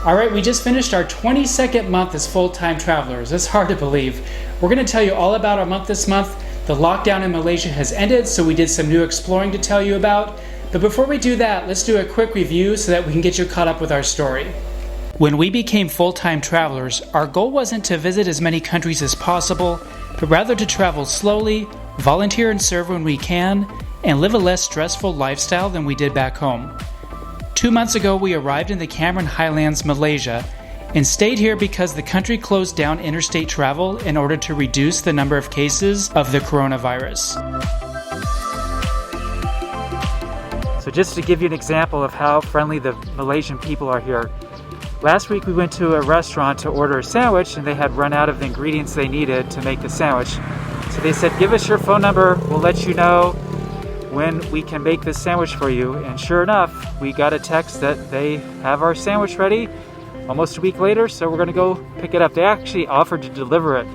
All right, we just finished our 22nd month as full-time travelers. It's hard to believe. We're going to tell you all about our month this month. The lockdown in Malaysia has ended, so we did some new exploring to tell you about. But before we do that, let's do a quick review so that we can get you caught up with our story. When we became full-time travelers, our goal wasn't to visit as many countries as possible, but rather to travel slowly, volunteer and serve when we can, and live a less stressful lifestyle than we did back home. 2 months ago, we arrived in the Cameron Highlands, Malaysia, and stayed here because the country closed down interstate travel in order to reduce the number of cases of the coronavirus. So just to give you an example of how friendly the Malaysian people are here, last week we went to a restaurant to order a sandwich and they had run out of the ingredients they needed to make the sandwich. So they said, give us your phone number, we'll let you know when we can make this sandwich for you. And sure enough, we got a text that they have our sandwich ready almost a week later, so we're gonna go pick it up. They actually offered to deliver it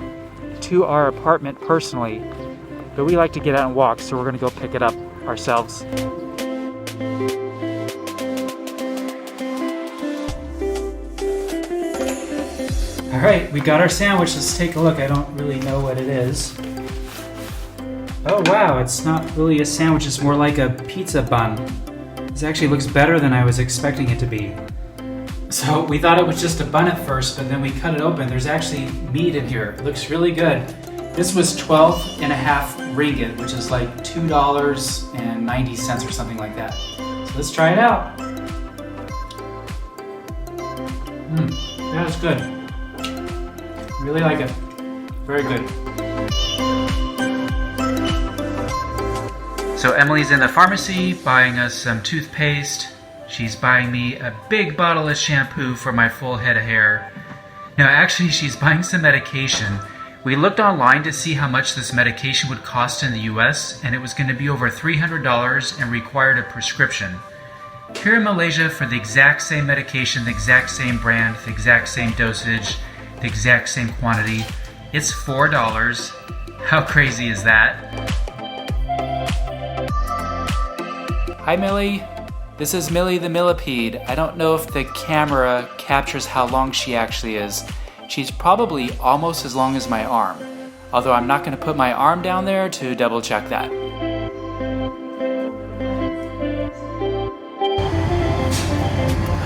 to our apartment personally, but we like to get out and walk, so we're gonna go pick it up ourselves. All right, we got our sandwich. Let's take a look. I don't really know what it is. Oh wow, it's not really a sandwich, it's more like a pizza bun. This actually looks better than I was expecting it to be. So we thought it was just a bun at first, but then we cut it open. There's actually meat in here. It looks really good. This was 12.5 ringgit, which is like $2.90 or something like that. So let's try it out. Yeah, it's good. Really like it. Very good. So Emily's in the pharmacy buying us some toothpaste. She's buying me a big bottle of shampoo for my full head of hair. No, actually she's buying some medication. We looked online to see how much this medication would cost in the US, and it was going to be over $300 and required a prescription. Here in Malaysia, for the exact same medication, the exact same brand, the exact same dosage, the exact same quantity, it's $4. How crazy is that? Hi Millie, this is Millie the millipede. I don't know if the camera captures how long she actually is. She's probably almost as long as my arm, although I'm not going to put my arm down there to double check that.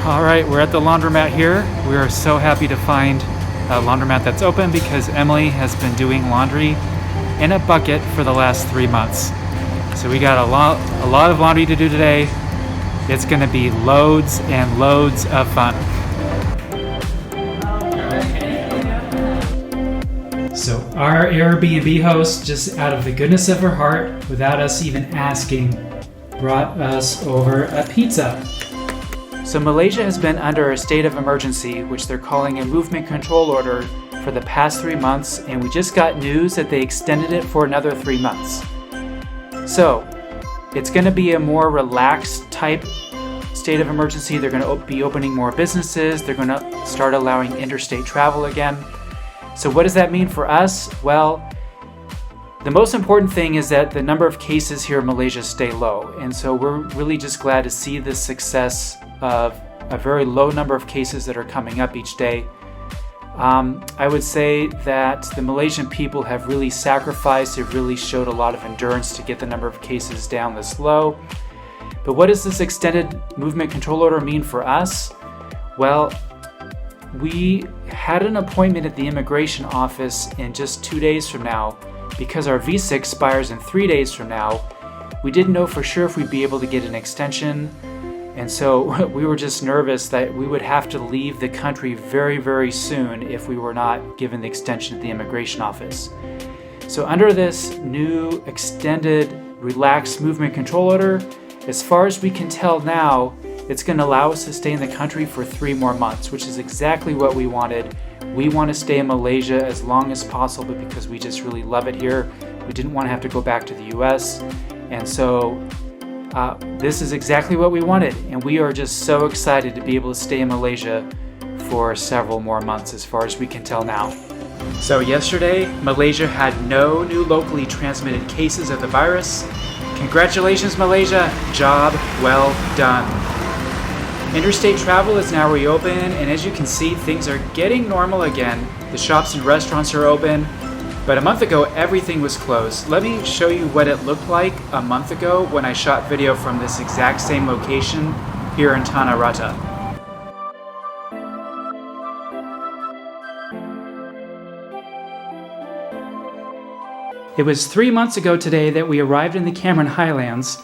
Alright, we're at the laundromat here. We are so happy to find a laundromat that's open because Emily has been doing laundry in a bucket for the last 3 months. So we got a lot of laundry to do today. It's going to be loads and loads of fun. So our Airbnb host, just out of the goodness of her heart, without us even asking, brought us over a pizza. So Malaysia has been under a state of emergency, which they're calling a movement control order, for the past 3 months, and we just got news that they extended it for another 3 months. So it's going to be a more relaxed type state of emergency. They're going to be opening more businesses. They're going to start allowing interstate travel again. So what does that mean for us? Well, the most important thing is that the number of cases here in Malaysia stay low. And so we're really just glad to see the success of a very low number of cases that are coming up each day. I would say that the Malaysian people have really sacrificed, they've really showed a lot of endurance to get the number of cases down this low. But what does this extended movement control order mean for us? Well, we had an appointment at the immigration office in just 2 days from now. Because our visa expires in 3 days from now, we didn't know for sure if we'd be able to get an extension. And so we were just nervous that we would have to leave the country very, very soon if we were not given the extension at the immigration office. So under this new extended relaxed movement control order, as far as we can tell now, it's going to allow us to stay in the country for 3 more months, which is exactly what we wanted. We want to stay in Malaysia as long as possible because we just really love it here. We didn't want to have to go back to the US. And so this is exactly what we wanted, and we are just so excited to be able to stay in Malaysia for several more months as far as we can tell now. So yesterday, Malaysia had no new locally transmitted cases of the virus. Congratulations, Malaysia. Job well done. Interstate travel is now reopened, and as you can see, things are getting normal again. The shops and restaurants are open, but a month ago, everything was closed. Let me show you what it looked like a month ago when I shot video from this exact same location here in Tanah Rata. It was 3 months ago today that we arrived in the Cameron Highlands,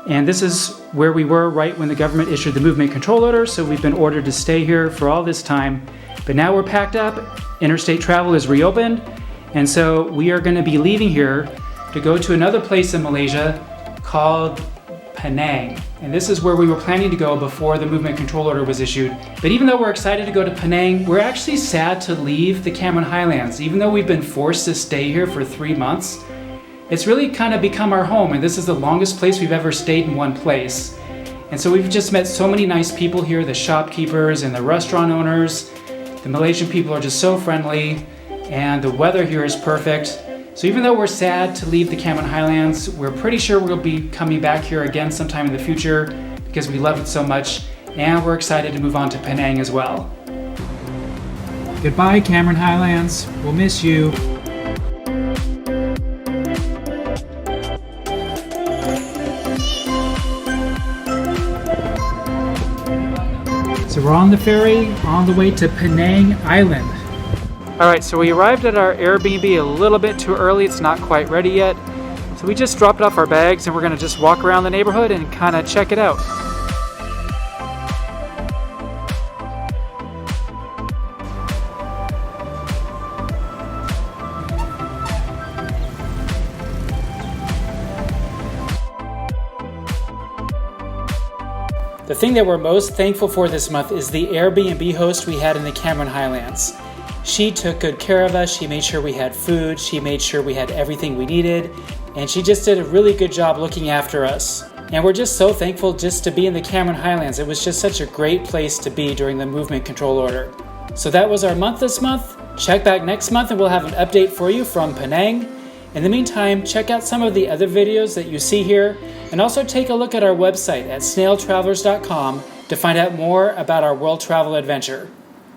and this is where we were right when the government issued the movement control order, so we've been ordered to stay here for all this time. But now we're packed up, interstate travel is reopened, and so we are going to be leaving here to go to another place in Malaysia called Penang. And this is where we were planning to go before the movement control order was issued. But even though we're excited to go to Penang, we're actually sad to leave the Cameron Highlands. Even though we've been forced to stay here for 3 months, it's really kind of become our home, and this is the longest place we've ever stayed in one place. And so we've just met so many nice people here, the shopkeepers and the restaurant owners. The Malaysian people are just so friendly, and the weather here is perfect. So even though we're sad to leave the Cameron Highlands, we're pretty sure we'll be coming back here again sometime in the future because we love it so much, and we're excited to move on to Penang as well. Goodbye, Cameron Highlands. We'll miss you. So we're on the ferry on the way to Penang Island. Alright, so we arrived at our Airbnb a little bit too early. It's not quite ready yet. So we just dropped off our bags and we're going to just walk around the neighborhood and kind of check it out. The thing that we're most thankful for this month is the Airbnb host we had in the Cameron Highlands. She took good care of us, she made sure we had food, she made sure we had everything we needed, and she just did a really good job looking after us. And we're just so thankful just to be in the Cameron Highlands. It was just such a great place to be during the movement control order. So that was our month this month. Check back next month and we'll have an update for you from Penang. In the meantime, check out some of the other videos that you see here, and also take a look at our website at snailtravelers.com to find out more about our world travel adventure.